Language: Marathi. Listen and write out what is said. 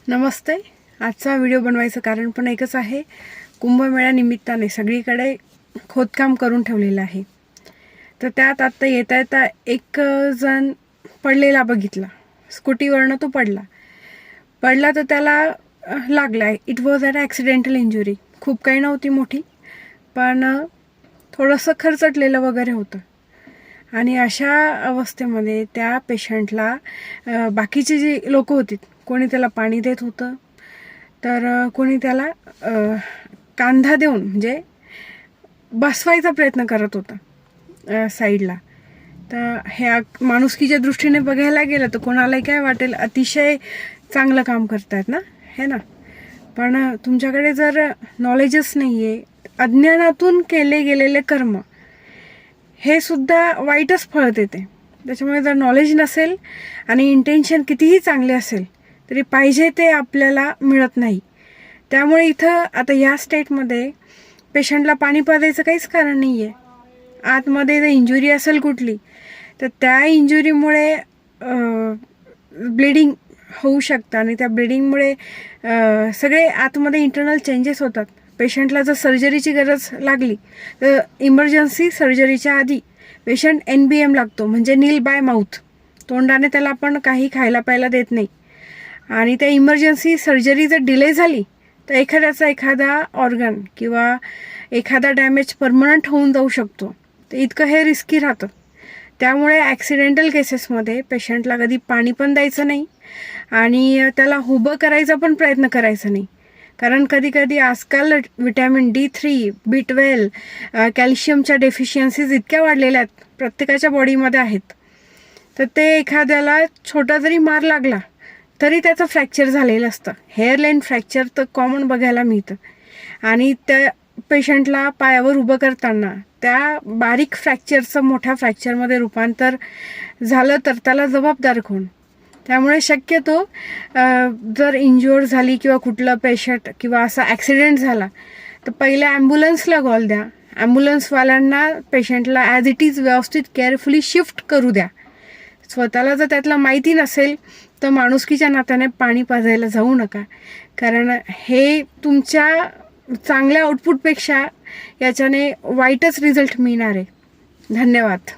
नमस्ते. आजचा व्हिडिओ बनवायचं कारण पण एकच आहे. कुंभमेळ्या निमित्ताने सगळीकडे खोदकाम करून ठेवलेलं आहे. तर त्यात आता येता एक जण पडलेला बघितला. स्कूटीवरनं तो पडला तर त्याला लागला. It was an accidental injury. खूप काही नव्हती मोठी, पण थोडंसं खरचटलेलं वगैरे होतं. आणि अशा अवस्थेमध्ये त्या पेशंटला बाकीची जी लोकं होती, कोणी त्याला पाणी देत होतं, तर कोणी त्याला कांदा देऊन म्हणजे बसवायचा प्रयत्न करत होता साईडला. तर ह्या माणुसकीच्या दृष्टीने बघायला गेलं तर कोणालाही काय वाटेल, अतिशय चांगलं काम करतायत ना, हे ना. पण तुमच्याकडे जर नॉलेजच नाही आहे, अज्ञानातून केले गेलेले कर्म हे सुद्धा वाईटच फळ देते. त्याच्यामुळे जर नॉलेज नसेल आणि इंटेन्शन कितीही चांगले असेल तरी पाहिजे ते आपल्याला मिळत नाही. त्यामुळे इथं आता या स्टेटमध्ये पेशंटला पाणी पाजायचं काहीच कारण नाही आहे. आतमध्ये जर इंजुरी असेल कुठली तर त्या इंजुरीमुळे ब्लिडिंग होऊ शकतं आणि त्या ब्लिडिंगमुळे सगळे आतमध्ये इंटरनल चेंजेस होतात. पेशंटला जर सर्जरीची गरज लागली तर इमर्जन्सी सर्जरीच्या आधी पेशंट NBM लागतो, म्हणजे नील बाय माउथ. तोंडाने त्याला आपण काही खायला प्यायला देत नाही. आणि त्या इमर्जन्सी सर्जरी जर डिले झाली तर एखादा ऑर्गन किंवा एखादा डॅमेज परमनंट होऊन जाऊ शकतो. तर इतकं हे रिस्की राहतं. त्यामुळे ॲक्सिडेंटल केसेसमध्ये पेशंटला कधी पाणी पण द्यायचं नाही आणि त्याला उभं करायचा पण प्रयत्न करायचा नाही. कारण कधी आजकाल विटॅमिन D3, B12, कॅल्शियमच्या डेफिशियन्सीज इतक्या वाढलेल्या आहेत, प्रत्येकाच्या बॉडीमध्ये आहेत. तर ते एखाद्याला छोटा जरी मार लागला तरी त्याचं फ्रॅक्चर झालेलं असतं. हेअरलाईन फ्रॅक्चर तर कॉमन बघायला मिळतं. आणि त्या पेशंटला पायावर उभं करताना त्या बारीक फ्रॅक्चरचं मोठ्या फ्रॅक्चरमध्ये रूपांतर झालं तर त्याला जबाबदार कोण? त्यामुळे शक्यतो जर इंज्युअर झाली किंवा कुठलं पेशंट किंवा असा ॲक्सिडेंट झाला तर पहिल्या ॲम्ब्युलन्सला कॉल द्या. ॲम्ब्युलन्सवाल्यांना पेशंटला ॲज इट इज व्यवस्थित केअरफुली शिफ्ट करू द्या. स्वतःला जर त्यातलं माहिती नसेल तर माणुसकीच्या नात्याने पाणी पाजायला जाऊ नका. कारण हे तुमच्या चांगल्या आउटपुटपेक्षा याच्याने वाईटच रिझल्ट मिळणार आहे. धन्यवाद.